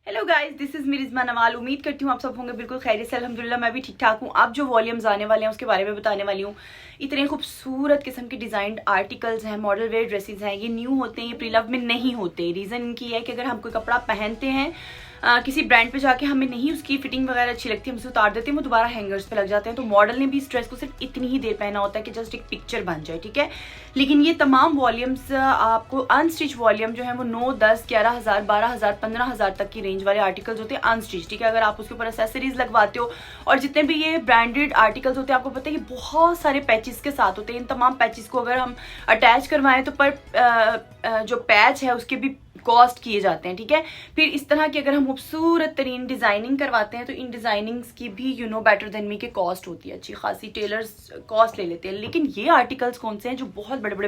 Hello guys, this is मिरिज़मा Nawal. उम्मीद करती हूँ आप सब होंगे बिल्कुल खैरियत से। अल्हम्दुलिल्लाह मैं भी ठीक ठाक हूँ। अब जो वॉल्यूम्स आने वाले हैं उसके बारे में बताने वाली हूँ। इतने खूबसूरत किस्म के डिज़ाइंड आर्टिकल्स हैं, मॉडल वेयर ड्रेसेस हैं। ये न्यू होते हैं, ये प्री लव में नहीं होते। रीज़न इनकी है कि अगर हम कोई कपड़ा पहनते हैं किसी ब्रांड पे जाके हमें नहीं उसकी फिटिंग वगैरह अच्छी लगती, हम उसे उतार देते हैं, वो दोबारा हैंगर्स पे लग जाते हैं। तो मॉडल ने भी इस ड्रेस को सिर्फ इतनी ही देर पहना होता है कि जस्ट एक पिक्चर बन जाए, ठीक है। लेकिन ये तमाम वॉल्यूम्स आपको अनस्टिच वॉल्यूम जो है वो 9, 10, 11,000, 12,000, 15,000 तक की रेंज वाले आर्टिकल्स होते हैं अनस्टिच, ठीक है। अगर आप उसके ऊपर एक्सेसरीज लगवाते हो और जितने भी ये ब्रांडेड आर्टिकल्स होते हैं, आपको पता है कि बहुत सारे पैचेस के साथ होते हैं। इन तमाम पैचेस को अगर हम अटैच करवाएं तो पर जो पैच है उसके भी कॉस्ट किए जाते हैं, ठीक है। फिर इस तरह की अगर हम खूबसूरत तरीन डिजाइनिंग करवाते हैं तो इन डिजाइनिंग्स की भी you know better than me के कॉस्ट होती है, अच्छी खासी टेलर्स कॉस्ट ले लेते हैं। लेकिन ये आर्टिकल्स कौन से हैं जो बहुत बड़े बड़े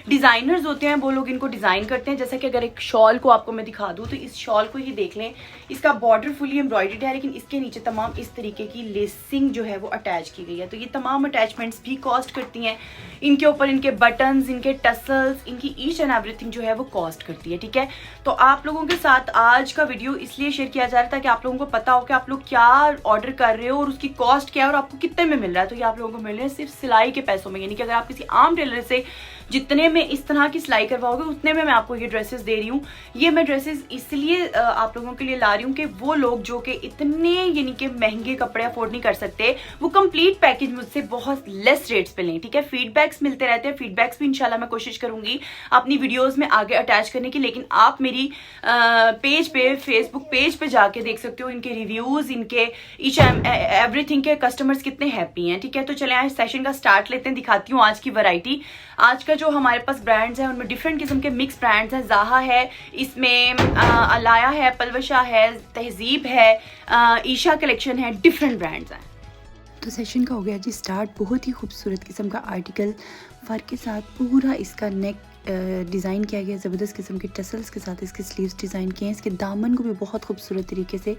डिजाइनर्स होते हैं, वो लोग इनको डिजाइन करते हैं। जैसा कि अगर एक शॉल को आपको मैं दिखा दूं तो इस शॉल को ही देख लें, इसका बॉर्डर फुली एम्ब्रॉयडर्ड है, लेकिन इसके नीचे तमाम इस तरीके की लेसिंग जो है वो अटैच की गई है। तो ये तमाम अटैचमेंट्स भी कॉस्ट करती हैं। इनके ऊपर इनके बटन्स, इनके टसल्स, इनकी ईच एंड एवरीथिंग जो है वो कॉस्ट करती है, ठीक है। तो आप लोगों के साथ आज का वीडियो इसलिए शेयर किया जा रहा था कि आप लोगों को पता हो कि आप लोग क्या ऑर्डर कर रहे हो और उसकी कॉस्ट क्या है और आपको कितने में मिल रहा है। तो ये आप लोगों को मिल रहे हैं सिर्फ सिलाई के पैसों में, यानी कि अगर आप किसी आम टेलर से जितने में इस तरह की सिलाई करवाओगे उतने में मैं आपको ये ड्रेसेस दे रही हूँ। ये मैं ड्रेसेस इसलिए आप लोगों के लिए ला रही हूँ कि वो लोग जो कि इतने यानी कि महंगे कपड़े अफोर्ड नहीं कर सकते, वो कंप्लीट पैकेज मुझसे बहुत लेस रेट्स पे लें, ठीक है। फीडबैक्स मिलते रहते हैं, फीडबैक्स भी इंशाल्लाह मैं कोशिश करूंगी अपनी वीडियोस में आगे अटैच करने की। लेकिन आप मेरी पेज पे, फेसबुक पेज पे जाके देख सकते हो इनके रिव्यूज, इनके ईच एवरीथिंग के कस्टमर्स कितने हैप्पी हैं, ठीक है। तो चले आज सेशन का स्टार्ट लेते हैं, दिखाती हूँ आज की वैरायटी। आज का जो हमारे पास ब्रांड्स हैं उनमें डिफरेंट किस्म के मिक्स ब्रांड्स हैं। ज़ाहा है, इसमें अलाया है, पलवशा है, तहजीब है, ईशा कलेक्शन है, डिफरेंट ब्रांड्स हैं। तो सेशन का हो गया जी स्टार्ट। बहुत ही खूबसूरत किस्म का आर्टिकल फर के साथ पूरा इसका नेक डिज़ाइन किया गया, ज़बरदस्त किस्म के टसल्स के साथ इसके स्लीव्स डिज़ाइन किए हैं। इसके दामन को भी बहुत खूबसूरत तरीके से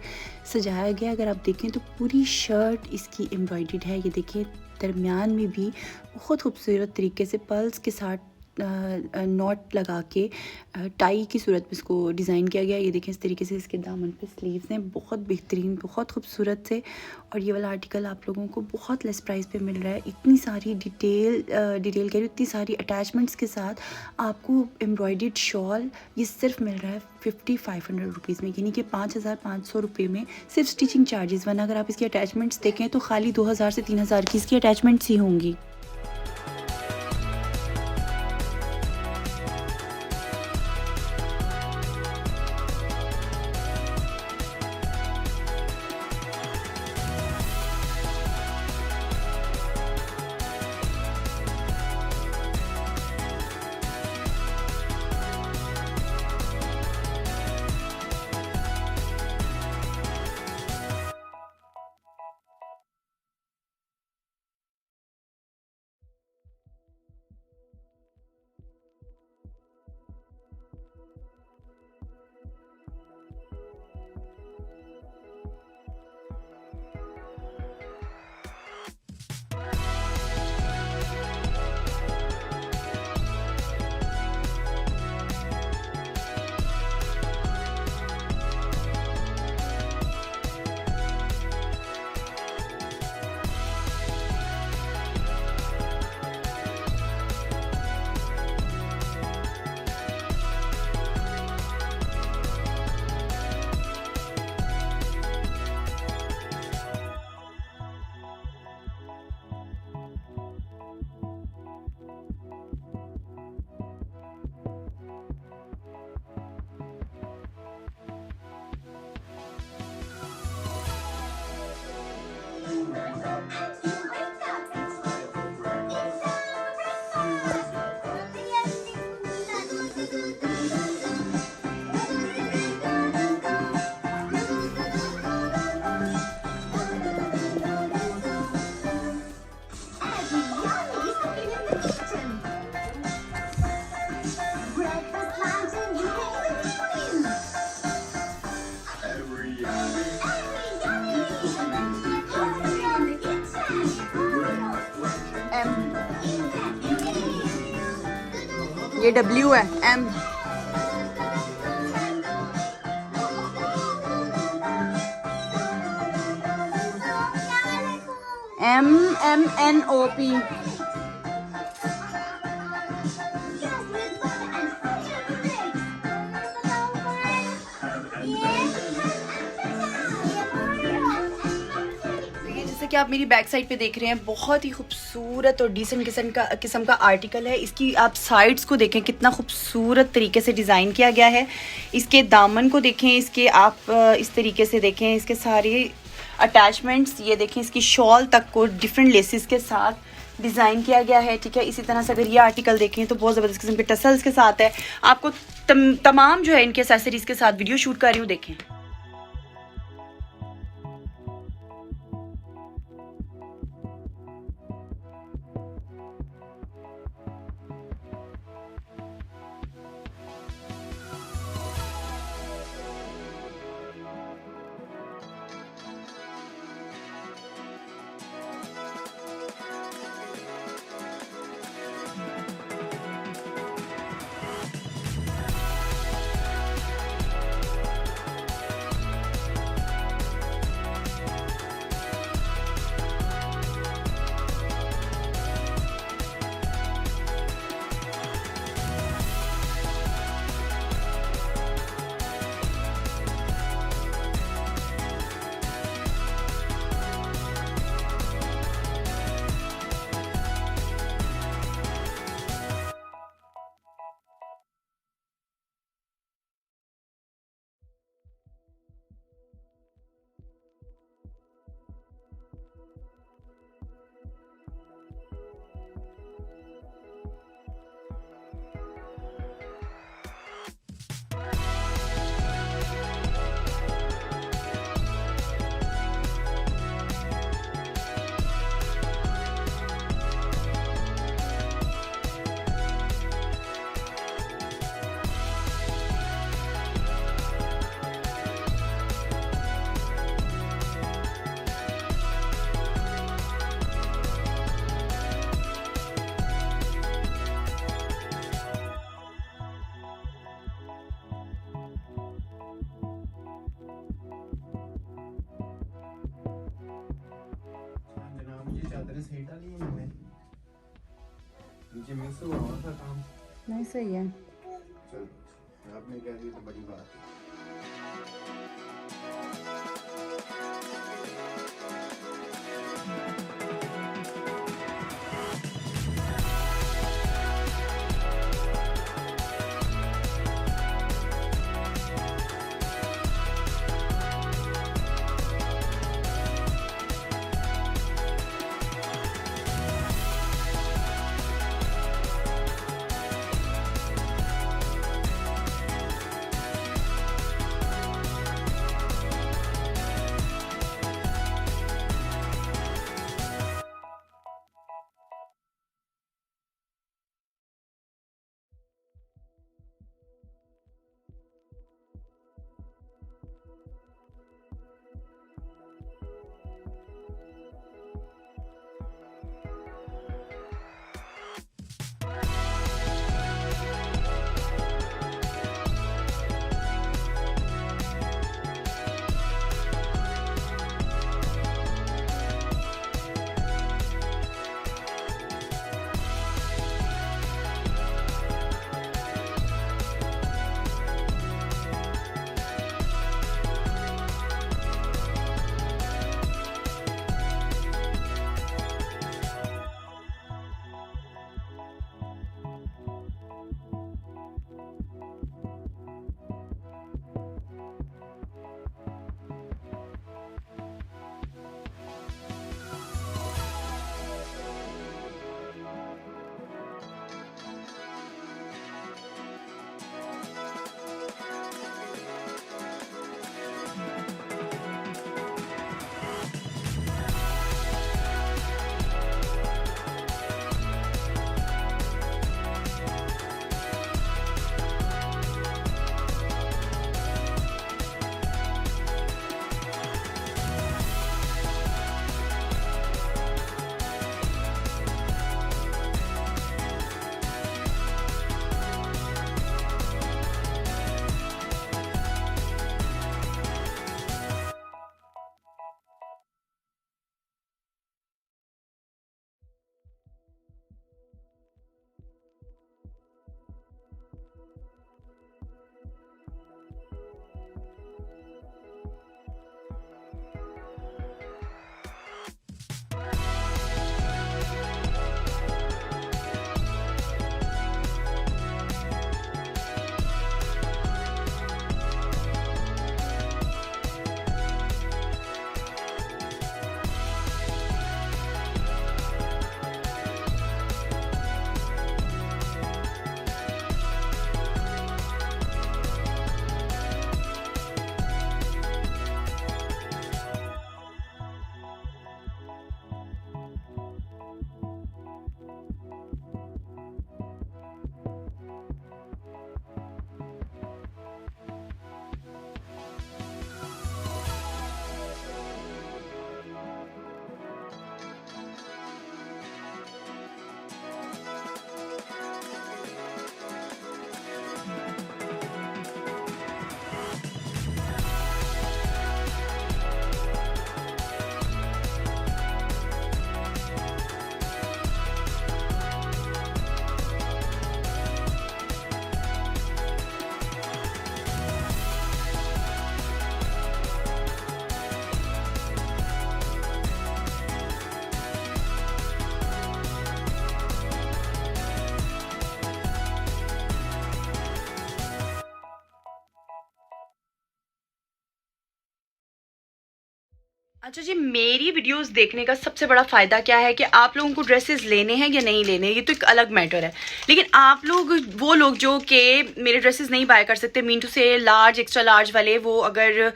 सजाया गया। अगर आप देखें तो पूरी शर्ट इसकी एम्ब्रॉयडर्ड है। ये देखिए दरमियान में भी बहुत खूबसूरत तरीके से पर्ल्स के साथ नॉट लगा के टाई की सूरत में इसको डिज़ाइन किया गया। ये देखें इस तरीके से इसके दामन पे स्लीव्स हैं, बहुत बेहतरीन, बहुत खूबसूरत से। और ये वाला आर्टिकल आप लोगों को बहुत लेस प्राइस पे मिल रहा है। इतनी सारी डिटेल कह रही हूँ, इतनी सारी अटैचमेंट्स के साथ आपको एम्ब्रॉयडर्ड शॉल ये सिर्फ मिल रहा है 5,500 रुपीज़ में, यानी कि 5,500 रुपये में सिर्फ स्टिचिंग चार्जेस। वरना अगर आप इसकी अटैचमेंट्स देखें तो खाली 2,000 से 3,000 की इसकी अटैचमेंट्स ही होंगी। ये W है, M। MMNOP। जैसे कि आप मेरी बैक साइड पे देख रहे हैं, बहुत ही खूबसूरत और डिसेंट किस्म का आर्टिकल है। इसकी आप साइड्स को देखें, कितना खूबसूरत तरीके से डिज़ाइन किया गया है। इसके दामन को देखें, इसके आप इस तरीके से देखें, इसके सारे अटैचमेंट्स ये देखें, इसकी शॉल तक को डिफरेंट लेसेस के साथ डिज़ाइन किया गया है। ठीक है, इसी तरह से अगर ये आर्टिकल देखें तो बहुत ज़बरदस्त किस्म के टसल्स के साथ है। आपको तमाम जो है इनके एक्सेसरीज के साथ वीडियो शूट कर रही हूँ, देखें। चादरें सही डाली है मैंने, नीचे मिक्स हुआ था काम। नहीं, सही है। चलो, आपने कह दी तो बड़ी बात है। अच्छा जी, मेरी वीडियोस देखने का सबसे बड़ा फ़ायदा क्या है कि आप लोगों को ड्रेसेस लेने हैं या नहीं लेने, ये तो एक अलग मैटर है। लेकिन आप लोग, वो लोग जो कि मेरे ड्रेसेस नहीं बाय कर सकते, मीन टू से लार्ज, एक्स्ट्रा लार्ज वाले, वो अगर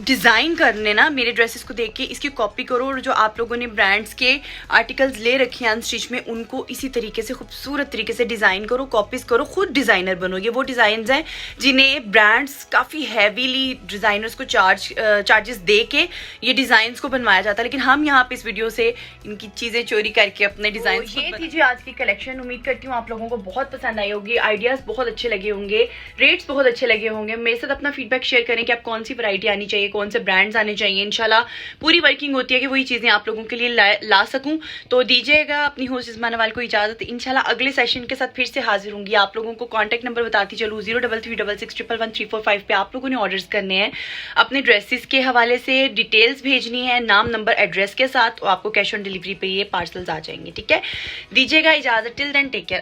डिज़ाइन करने ना मेरे ड्रेसेस को देख के इसकी कॉपी करो, और जो आप लोगों ने ब्रांड्स के आर्टिकल्स ले रखे हैं अनस्टिच में, उनको इसी तरीके से खूबसूरत तरीके से डिज़ाइन करो, कॉपीज़ करो, खुद डिज़ाइनर बनो। ये वो डिज़ाइंस हैं जिन्हें ब्रांड्स काफ़ी हैवीली डिज़ाइनर्स को चार्जेस दे के ये डिजाइन्स को बनवाया जाता है, लेकिन हम यहाँ पे इस वीडियो से इनकी चीजें चोरी करके अपने डिजाइन। ये थी जी आज की कलेक्शन। उम्मीद करती हूँ आप लोगों को बहुत पसंद आई होगी, आइडियाज बहुत अच्छे लगे होंगे, रेट्स बहुत अच्छे लगे होंगे। मेरे साथ अपना फीडबैक शेयर करें कि आप कौन सी वैरायटी आनी चाहिए, कौन से ब्रांड्स आने चाहिए। इंशाल्लाह पूरी वर्किंग होती है कि वही चीजें आप लोगों के लिए ला सकूं। तो दीजिएगा अपनी होस्ट इस्मा नवाल को इजाजत। इंशाल्लाह अगले सेशन के साथ फिर से हाजिर होंगी। आप लोगों को कॉन्टैक्ट नंबर बताती चलूँ 03366111345 पे आप लोगों ने ऑर्डर्स करने हैं। अपने ड्रेसेस के हवाले से डिटेल्स भेजनी है, नाम, नंबर, एड्रेस के साथ, तो आपको कैश ऑन डिलीवरी पे ये पार्सल्स आ जाएंगे। ठीक है, दीजिएगा इजाजत। Till then take care.